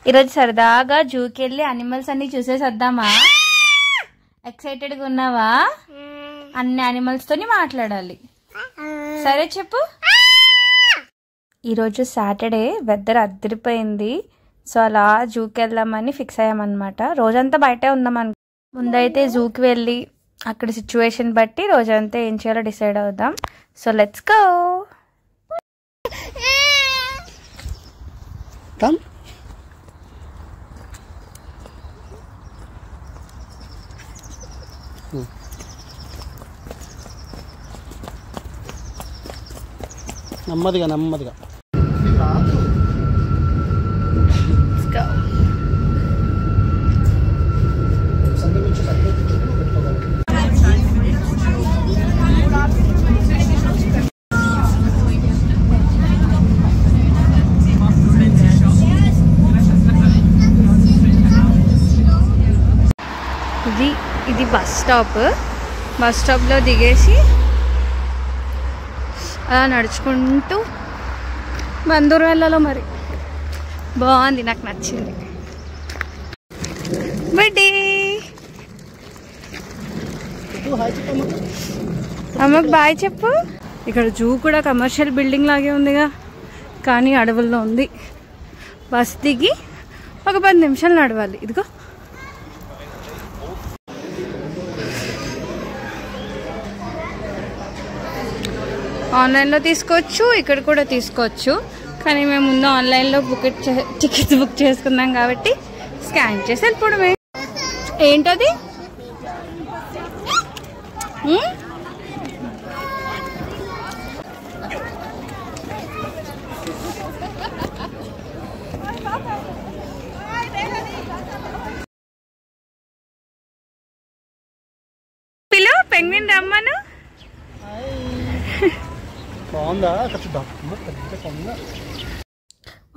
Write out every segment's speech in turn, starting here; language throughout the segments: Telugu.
ఈరోజు సరదాగా జూకి వెళ్ళి అనిమల్స్ అన్ని చూసేసి వద్దామా? ఎక్సైటెడ్ గా ఉన్నావా? అన్ని అనిమల్స్ తోని మాట్లాడాలి, సరే చెప్పు. ఈరోజు సాటర్డే, వెదర్ అదిరిపోయింది. సో అలా జూకి వెళ్దామని ఫిక్స్ అయ్యామన్నమాట. రోజంతా బయటే ఉందాం ముందైతే జూకి వెళ్ళి అక్కడ సిచ్యువేషన్ బట్టి రోజంతా ఏం చేయాలో డిసైడ్ అవుదాం. So let's go. నెమ్మదిగా నెమ్మదిగా. ఇది బస్ స్టాప్లో దిగేసి అలా నడుచుకుంటూ బందూరు వెళ్ళాలో. మరి బాగుంది, నాకు నచ్చింది. బర్త్డే అమ్మకు బాయ్ చెప్పు. ఇక్కడ జూ కూడా కమర్షియల్ బిల్డింగ్ లాగే ఉందిగా, కానీ అడవుల్లో ఉంది. బస్ దిగి ఒక 10 నిమిషాలు నడవాలి. ఇదిగో ఆన్లైన్లో తీసుకోవచ్చు, ఇక్కడ కూడా తీసుకోవచ్చు. కానీ మేము ముందు ఆన్లైన్లో టికెట్స్ బుక్ చేసుకున్నాం కాబట్టి స్కాన్ చేసి వెళ్ళిపోవడమే. ఏంటది? పిలు పెంగ్విన్ రమ్మను.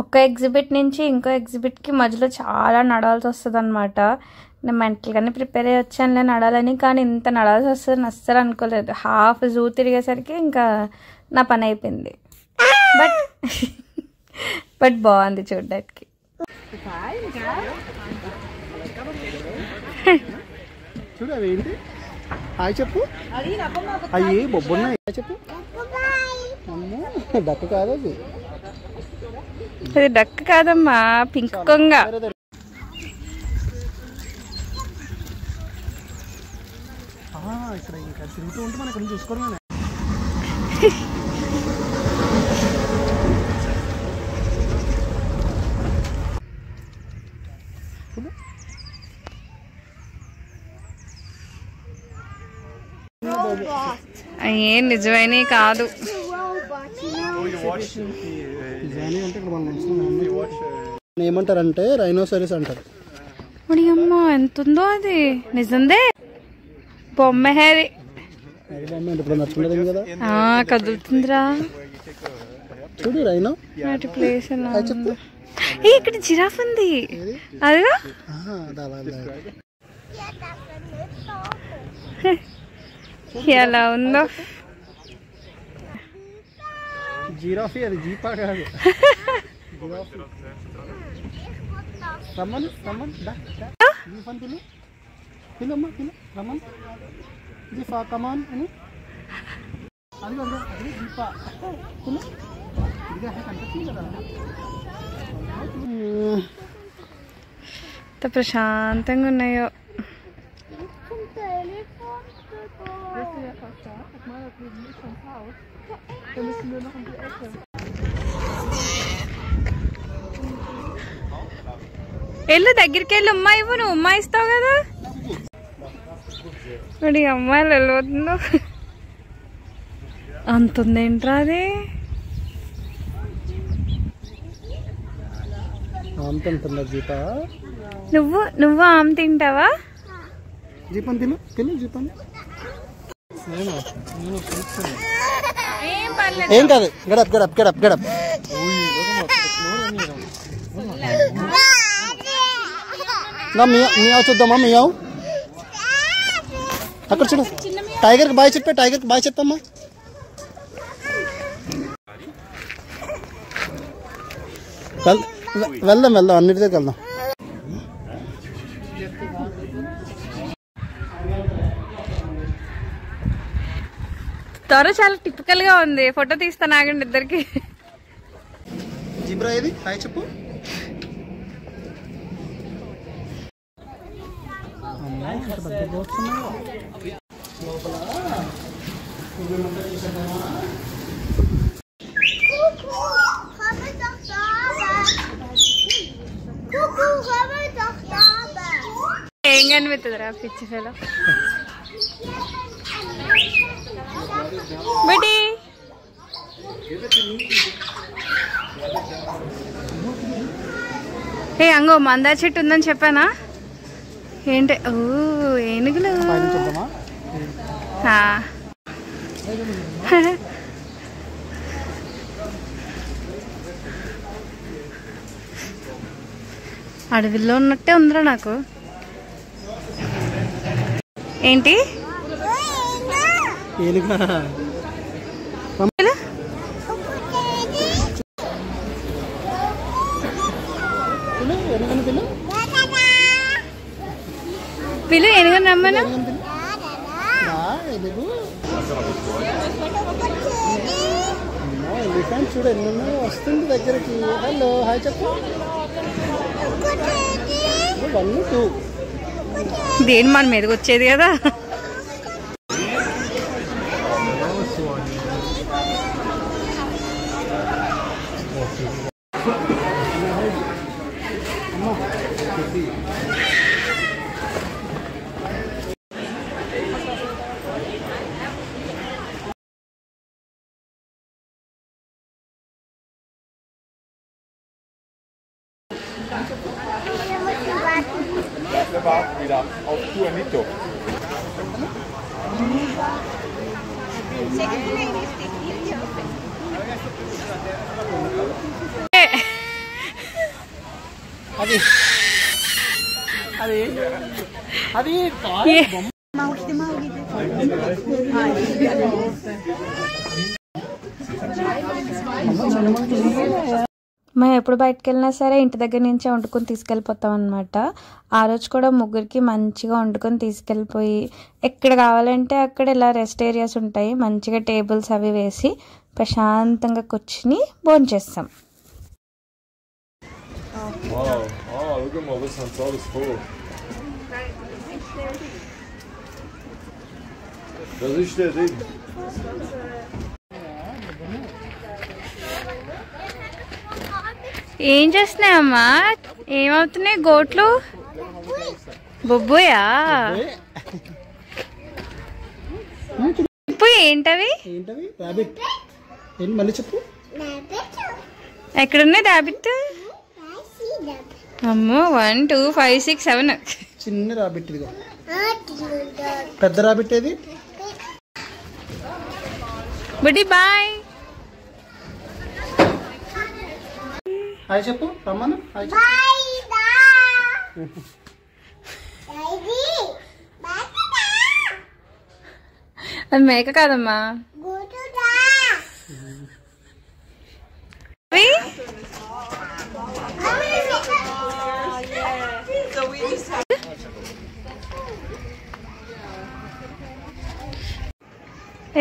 ఒక ఎగ్జిబిట్ నుంచి ఇంకో ఎగ్జిబిట్కి మధ్యలో చాలా నడాల్సి వస్తుంది అనమాట. నేను మెంటల్గానే ప్రిపేర్ అయ్యి వచ్చానులే నడాలని, కానీ ఇంత నడాల్సి వస్తుంది అస్సలు అనుకోలేదు. హాఫ్ జూ తిరిగేసరికి ఇంకా నా పని అయిపోయింది. బట్ బాగుంది చూడ్డానికి. హాయ్ చెప్పు. అయ్యి బొబ్బున్నాయి చెప్పు. డక్కు కాదు అది, డక్కు కాదమ్మా, పింక్ కొంగ. ఇక్కడ ఇంకా తిరుగుతూ ఉంటే మనం ఇక్కడ చూసుకోవడమే. ఏం నిజమైనవి కాదు. ఏమంటారంటే రైనోసరస్ అంటారు. అమ్మ ఎంత ఉందో అది, నిజందే. బొమ్మ హేది కదులుతుందిరా చూడు. రైనో ప్లేస్ ఇక్కడ జిరాఫ్ ఉంది, అదిగా ఎలా ఉందో. జిరాఫీ అది, జీపా కాదు. రమ్మన్ రమ్మన్ జీఫన్ పిలు పిలమ్మా పిలు రమ్మన్ జీఫా కమాన్ అని. అది అది జీపా పిలు. ఎంత ప్రశాంతంగా ఉన్నాయో. వెళ్ళు, దగ్గరికి వెళ్ళి ఉమ్మా ఇవ్వు. నువ్వు ఉమ్మా ఇస్తావు కదా. మరి అమ్మాయిలు వెళ్ళవుతుందో అంతుందేంట్రా అది. నువ్వు ఆమె తింటావా? జీపన్ తిను తిను జీపన్. ఏం కాదు. గడప్ గడప్ గడప్ గడప్. మియావ్ చూద్దామా? మియావ్ అక్కడ చూడు. టైగర్ కి బాయ్ చెప్పే. టైగర్ కి బాయ్ చెప్పమ్మా. వెళ్దాం వెళ్దాం అన్నిటి దగ్గర వెళ్దాం. త్వర చాలా టిపికల్ గా ఉంది. ఫోటో తీస్తాను ఆగండి ఇద్దరికి. జిబ్రా ఏది హాయ్ చెప్పు. ఏం కనిపిస్తుందిరా పిచ్చి ఫెలో. బడి ఏ అంగో మందార చెట్టు ఉందని చెప్పానా ఏంటి? ఓ ఏనుగులు. అడవిలో ఉన్నట్టే ఉందిరా నాకు. ఏంటి పిలు ఎనుగు రమ్మను. చూడు ఎన్ని వస్తుంది దగ్గరికి. హలో హాయ్ చెప్పు. 1 2 దేని మన మీదకి వచ్చేది కదా. wieder auf Tour Nito. అది అది అది మేము ఎప్పుడు బయటకు వెళ్ళినా సరే ఇంటి దగ్గర నుంచే వండుకొని తీసుకెళ్ళిపోతాం అనమాట. ఆ రోజు కూడా ముగ్గురికి మంచిగా వండుకొని తీసుకెళ్ళిపోయి ఎక్కడ కావాలంటే అక్కడ ఇలా రెస్ట్ ఏరియాస్ ఉంటాయి, మంచిగా టేబుల్స్ అవి వేసి ప్రశాంతంగా కూర్చుని భోంచేస్తాం. ఏం చేస్తున్నాయమ్మా? ఏమవుతున్నాయి గోట్లు? బొబ్బోయా? ఏంటవి? మళ్ళీ చెప్పు. ఎక్కడున్నాయి ర్యాబిట్? అమ్మో 1 2 5 6 7. చిన్న రాబిట్ ఇదిగో. పెద్ద రాబిట్ ఏది? బడి బాయ్. హాయ్ చెప్పు. రమ్మను హాయ్ చెప్పు. అది మేక కాదమ్మా.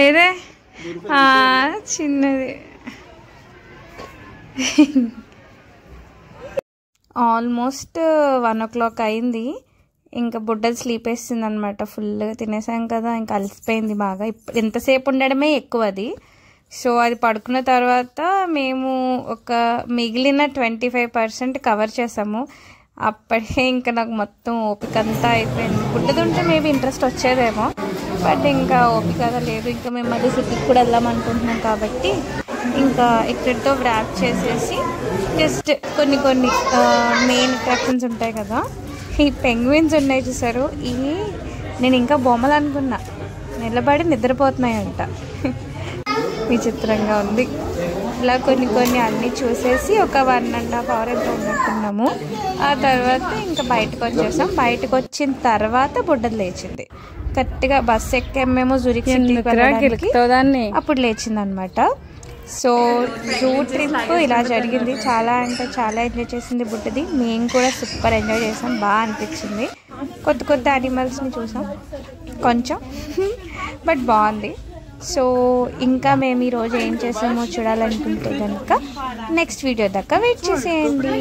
ఏదే చిన్నది. ఆల్మోస్ట్ 1 o'clock అయింది. ఇంకా బుడ్డది స్లీప్ వేస్తుంది అనమాట. ఫుల్గా తినేసాం కదా, ఇంకా అలసిపోయింది బాగా. ఎంతసేపు ఉండడమే ఎక్కువ అది. సో అది పడుకున్న తర్వాత మేము ఒక మిగిలిన 25% కవర్ చేసాము. అప్పటికే ఇంకా నాకు మొత్తం ఓపిక అంతా అయిపోయింది. బుడ్డది ఉంటే మేబీ ఇంట్రెస్ట్ వచ్చేదేమో, బట్ ఇంకా ఓపిక లేదు. ఇంకా మేము మళ్ళీ సిటీకి కూడా వెళ్దాం అనుకుంటున్నాం కాబట్టి ఇంకా ఇక్కడితో వ్రాప్ చేసేసి జస్ట్ కొన్ని మెయిన్ అట్రాక్షన్స్ ఉంటాయి కదా. ఈ పెంగ్విన్స్ ఉన్నాయి చూసారు, ఇవి నేను ఇంకా బొమ్మలు అనుకున్నా, నిలబడి నిద్రపోతున్నాయంట. విచిత్రంగా ఉంది. ఇలా కొన్ని అన్నీ చూసేసి ఒక 1.5 hour ఎంత ఉన్నట్టున్నాము. ఆ తర్వాత ఇంకా బయటకు వచ్చేసాం. బయటకు వచ్చిన తర్వాత బుడ్డది లేచింది. కరెక్ట్గా బస్సు ఎక్కామేమో జూరిక్ సిటీకి, అప్పుడు లేచింది అనమాట. సో జూ ట్రిప్ ఇలా జరిగింది. చాలా అంటే చాలా ఎంజాయ్ చేసింది బుడ్డది. మేము కూడా సూపర్ ఎంజాయ్ చేసాం. బాగా అనిపించింది. కొత్త కొత్త యానిమల్స్ని చూసాం కొంచెం, బట్ బాగుంది. సో ఇంకా మేము ఈరోజు ఏం చేసామో చూడాలనుకుంటే కనుక నెక్స్ట్ వీడియో దాకా వెయిట్ చేసేయండి.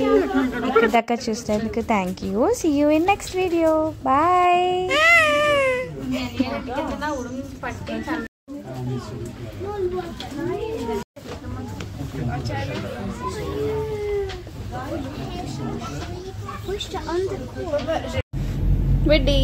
ఇక్కడ దాకా చూసేందుకు thank you. See you in next video. Bye. Ready.